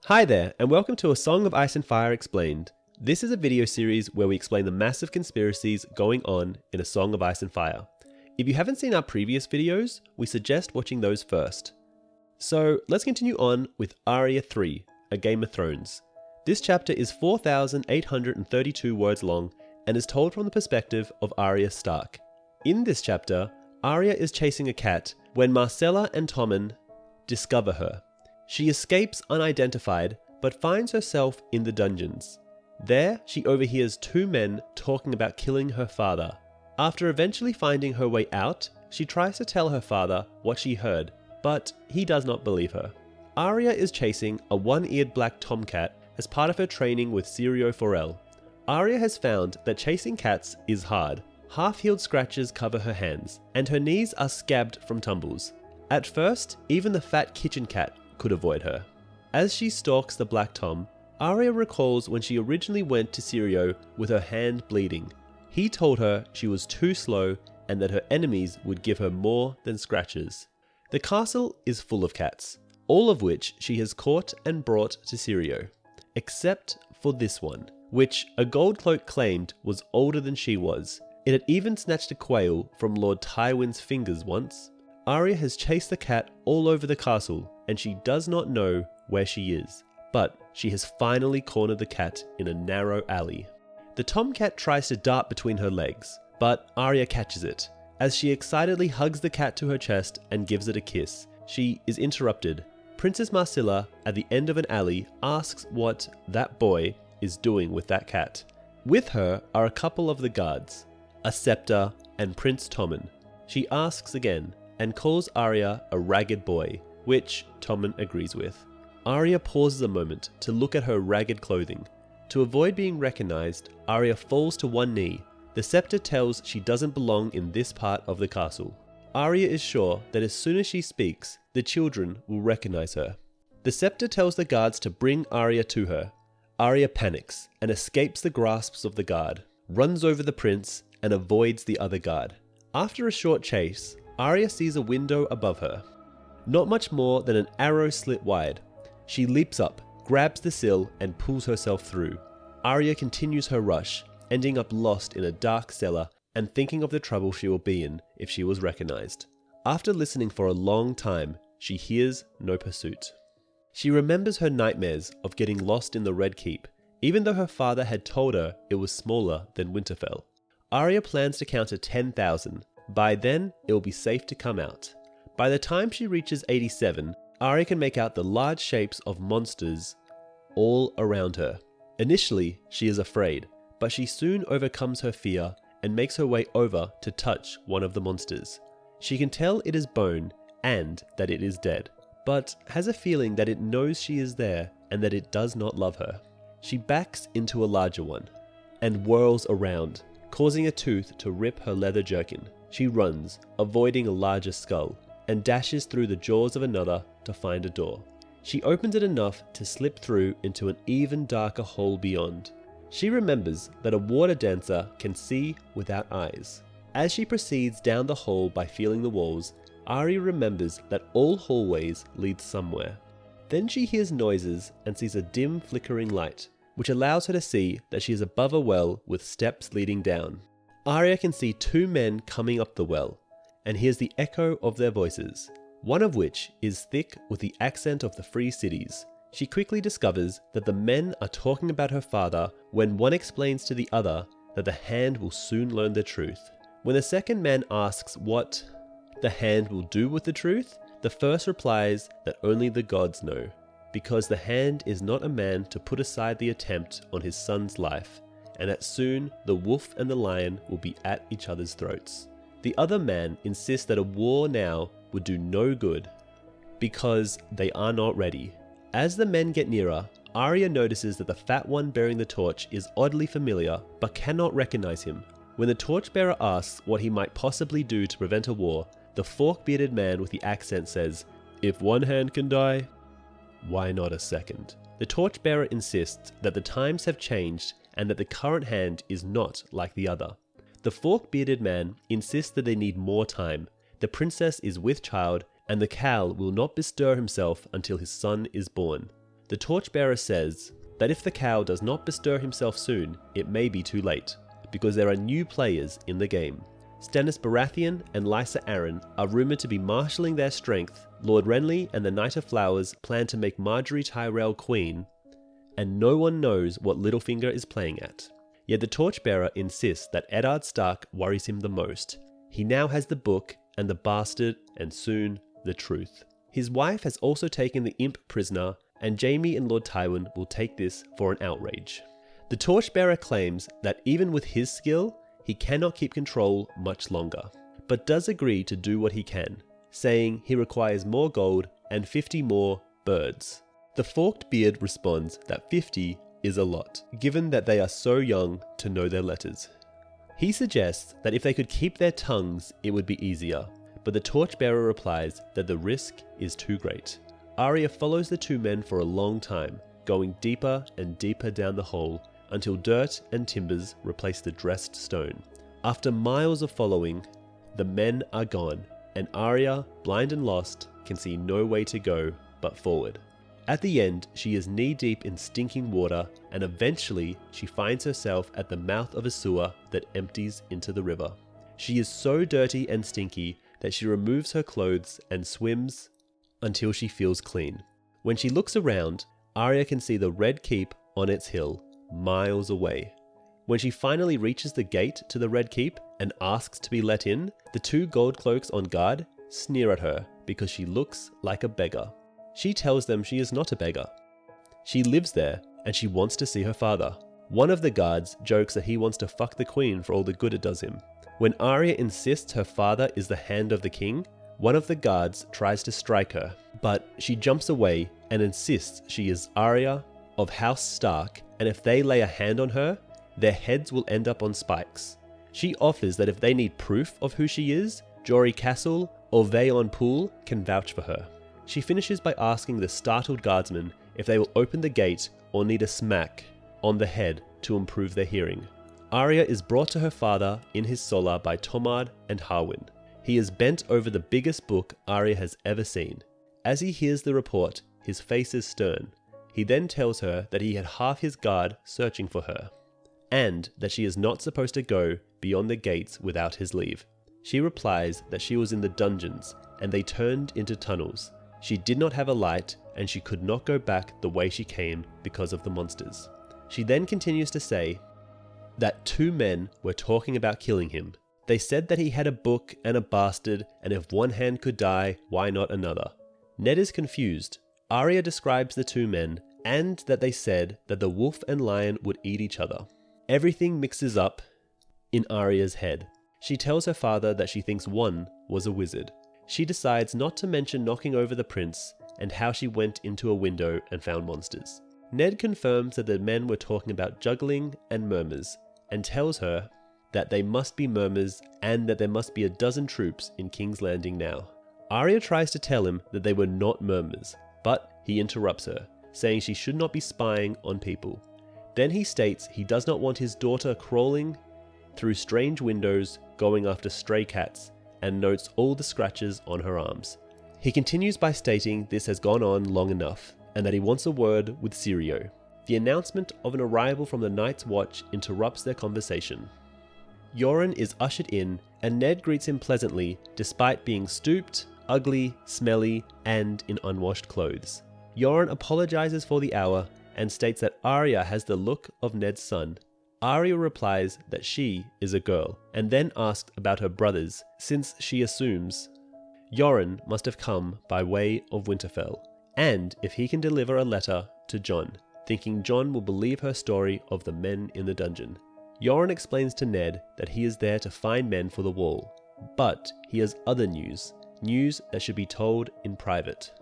Hi there, and welcome to A Song of Ice and Fire Explained. This is a video series where we explain the massive conspiracies going on in A Song of Ice and Fire. If you haven't seen our previous videos, we suggest watching those first. So let's continue on with Arya 3, A Game of Thrones. This chapter is 4,832 words long and is told from the perspective of Arya Stark. In this chapter, Arya is chasing a cat when Myrcella and Tommen discover her. She escapes unidentified, but finds herself in the dungeons. There, she overhears two men talking about killing her father. After eventually finding her way out, she tries to tell her father what she heard, but he does not believe her. Arya is chasing a one-eared black tomcat as part of her training with Syrio Forel. Arya has found that chasing cats is hard. Half-healed scratches cover her hands, and her knees are scabbed from tumbles. At first, even the fat kitchen cat could avoid her. As she stalks the black tom, Arya recalls when she originally went to Syrio with her hand bleeding. He told her she was too slow and that her enemies would give her more than scratches. The castle is full of cats, all of which she has caught and brought to Syrio, except for this one, which a gold cloak claimed was older than she was. It had even snatched a quail from Lord Tywin's fingers once. Arya has chased the cat all over the castle, and she does not know where she is. But she has finally cornered the cat in a narrow alley. The tomcat tries to dart between her legs, but Arya catches it. As she excitedly hugs the cat to her chest and gives it a kiss, she is interrupted. Princess Myrcella, at the end of an alley, asks what that boy is doing with that cat. With her are a couple of the guards, a scepter and Prince Tommen. She asks again, and calls Arya a ragged boy, which Tommen agrees with. Arya pauses a moment to look at her ragged clothing. To avoid being recognized, Arya falls to one knee. The scepter tells she doesn't belong in this part of the castle. Arya is sure that as soon as she speaks, the children will recognize her. The scepter tells the guards to bring Arya to her. Arya panics and escapes the grasps of the guard, runs over the prince, and avoids the other guard. After a short chase, Arya sees a window above her, not much more than an arrow slit wide. She leaps up, grabs the sill, and pulls herself through. Arya continues her rush, ending up lost in a dark cellar and thinking of the trouble she will be in if she was recognized. After listening for a long time, she hears no pursuit. She remembers her nightmares of getting lost in the Red Keep, even though her father had told her it was smaller than Winterfell. Arya plans to count to 10,000. By then, it will be safe to come out. By the time she reaches 87, Arya can make out the large shapes of monsters all around her. Initially, she is afraid, but she soon overcomes her fear and makes her way over to touch one of the monsters. She can tell it is bone and that it is dead, but has a feeling that it knows she is there and that it does not love her. She backs into a larger one and whirls around, causing a tooth to rip her leather jerkin. She runs, avoiding a larger skull, and dashes through the jaws of another to find a door. She opens it enough to slip through into an even darker hole beyond. She remembers that a water dancer can see without eyes. As she proceeds down the hole by feeling the walls, Arya remembers that all hallways lead somewhere. Then she hears noises and sees a dim flickering light, which allows her to see that she is above a well with steps leading down. Arya can see two men coming up the well, and hears the echo of their voices, one of which is thick with the accent of the free cities. She quickly discovers that the men are talking about her father when one explains to the other that the Hand will soon learn the truth. When the second man asks what the Hand will do with the truth, the first replies that only the gods know, because the Hand is not a man to put aside the attempt on his son's life, and that soon the wolf and the lion will be at each other's throats. The other man insists that a war now would do no good, because they are not ready. As the men get nearer, Arya notices that the fat one bearing the torch is oddly familiar, but cannot recognize him. When the torchbearer asks what he might possibly do to prevent a war, the fork-bearded man with the accent says, "If one hand can die, why not a second?" The torchbearer insists that the times have changed and that the current hand is not like the other. The fork-bearded man insists that they need more time. The princess is with child, and the Khal will not bestir himself until his son is born. The torchbearer says that if the cow does not bestir himself soon, it may be too late, because there are new players in the game. Stannis Baratheon and Lysa Arryn are rumoured to be marshalling their strength. Lord Renly and the Knight of Flowers plan to make Margaery Tyrell queen, and no one knows what Littlefinger is playing at. Yet the torchbearer insists that Eddard Stark worries him the most. He now has the book and the bastard, and soon the truth. His wife has also taken the imp prisoner, and Jaime and Lord Tywin will take this for an outrage. The torchbearer claims that even with his skill, he cannot keep control much longer, but does agree to do what he can, saying he requires more gold and 50 more birds. The forked beard responds that 50 is a lot, given that they are so young to know their letters. He suggests that if they could keep their tongues, it would be easier, but the torchbearer replies that the risk is too great. Arya follows the two men for a long time, going deeper and deeper down the hole, until dirt and timbers replace the dressed stone. After miles of following, the men are gone, and Arya, blind and lost, can see no way to go but forward. At the end, she is knee-deep in stinking water, and eventually she finds herself at the mouth of a sewer that empties into the river. She is so dirty and stinky that she removes her clothes and swims until she feels clean. When she looks around, Arya can see the Red Keep on its hill, miles away. When she finally reaches the gate to the Red Keep and asks to be let in, the two gold cloaks on guard sneer at her because she looks like a beggar. She tells them she is not a beggar. She lives there and she wants to see her father. One of the guards jokes that he wants to fuck the queen for all the good it does him. When Arya insists her father is the hand of the king, one of the guards tries to strike her, but she jumps away and insists she is Arya of House Stark, and if they lay a hand on her, their heads will end up on spikes. She offers that if they need proof of who she is, Jory Castle or Vayon Poole can vouch for her. She finishes by asking the startled guardsmen if they will open the gate or need a smack on the head to improve their hearing. Arya is brought to her father in his solar by Tomard and Harwin. He is bent over the biggest book Arya has ever seen. As he hears the report, his face is stern. He then tells her that he had half his guard searching for her, and that she is not supposed to go beyond the gates without his leave. She replies that she was in the dungeons, and they turned into tunnels. She did not have a light, and she could not go back the way she came because of the monsters. She then continues to say that two men were talking about killing him. They said that he had a book and a bastard, and if one hand could die, why not another? Ned is confused. Arya describes the two men, and that they said that the wolf and lion would eat each other. Everything mixes up in Arya's head. She tells her father that she thinks one was a wizard. She decides not to mention knocking over the prince and how she went into a window and found monsters. Ned confirms that the men were talking about juggling and murmurs, and tells her that they must be murmurs and that there must be 12 troops in King's Landing now. Arya tries to tell him that they were not murmurs, but he interrupts her, saying she should not be spying on people. Then he states he does not want his daughter crawling through strange windows, going after stray cats, and notes all the scratches on her arms. He continues by stating this has gone on long enough, and that he wants a word with Syrio. The announcement of an arrival from the Night's Watch interrupts their conversation. Yoren is ushered in, and Ned greets him pleasantly, despite being stooped, ugly, smelly, and in unwashed clothes. Yoren apologizes for the hour, and states that Arya has the look of Ned's son. Arya replies that she is a girl, and then asks about her brothers, since she assumes Yoren must have come by way of Winterfell, and if he can deliver a letter to Jon, thinking Jon will believe her story of the men in the dungeon. Yoren explains to Ned that he is there to find men for the wall, but he has other news that should be told in private.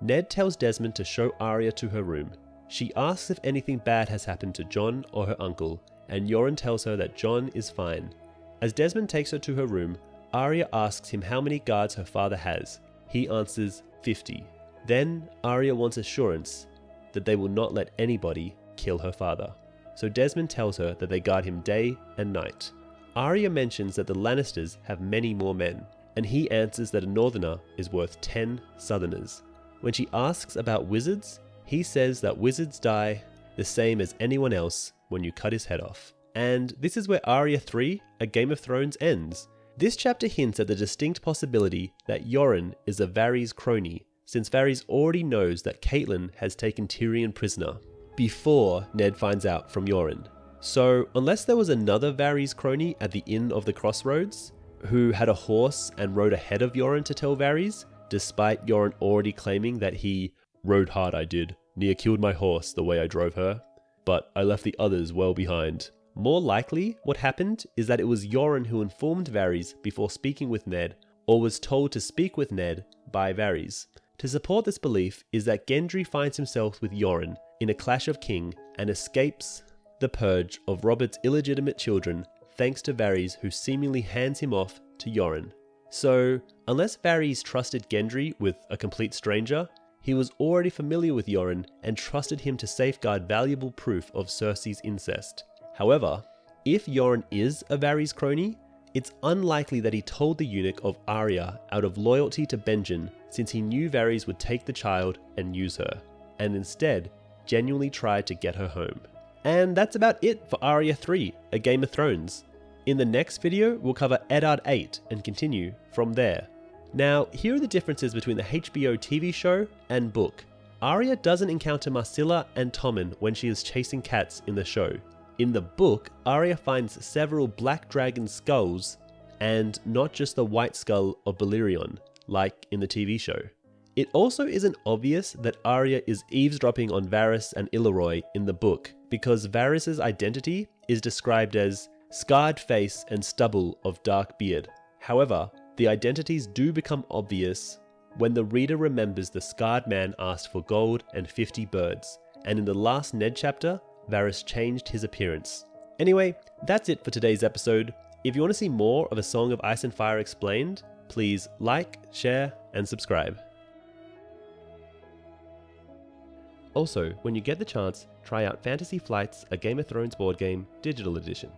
Ned tells Desmond to show Arya to her room. She asks if anything bad has happened to Jon or her uncle, and Yoren tells her that Jon is fine. As Desmond takes her to her room, Arya asks him how many guards her father has. He answers 50. Then Arya wants assurance that they will not let anybody kill her father. So Desmond tells her that they guard him day and night. Arya mentions that the Lannisters have many more men, and he answers that a Northerner is worth 10 Southerners. When she asks about wizards, he says that wizards die the same as anyone else when you cut his head off. And this is where Arya 3, A Game of Thrones ends. This chapter hints at the distinct possibility that Yoren is a Varys crony, since Varys already knows that Catelyn has taken Tyrion prisoner before Ned finds out from Yoren. So unless there was another Varys crony at the Inn of the Crossroads, who had a horse and rode ahead of Yoren to tell Varys, despite Yoren already claiming that he rode hard I did, near killed my horse the way I drove her, but I left the others well behind. More likely, what happened is that it was Yoren who informed Varys before speaking with Ned, or was told to speak with Ned by Varys. To support this belief is that Gendry finds himself with Yoren in a clash of kin and escapes the purge of Robert's illegitimate children thanks to Varys, who seemingly hands him off to Yoren. So, unless Varys trusted Gendry with a complete stranger, he was already familiar with Yoren and trusted him to safeguard valuable proof of Cersei's incest. However, if Yoren is a Varys crony, it's unlikely that he told the eunuch of Arya out of loyalty to Benjen, since he knew Varys would take the child and use her, and instead genuinely tried to get her home. And that's about it for Arya 3, A Game of Thrones. In the next video, we'll cover Eddard 8 and continue from there. Now, here are the differences between the HBO TV show and book. Arya doesn't encounter Marcilla and Tommen when she is chasing cats in the show. In the book, Arya finds several black dragon skulls, and not just the white skull of Balerion, like in the TV show. It also isn't obvious that Arya is eavesdropping on Varys and Illaroy in the book, because Varys' identity is described as scarred face and stubble of dark beard. However, the identities do become obvious when the reader remembers the scarred man asked for gold and 50 birds, and in the last Ned chapter, Varys changed his appearance. Anyway, that's it for today's episode. If you want to see more of A Song of Ice and Fire Explained, please like, share, and subscribe. Also, when you get the chance, try out Fantasy Flight's A Game of Thrones board game, digital edition.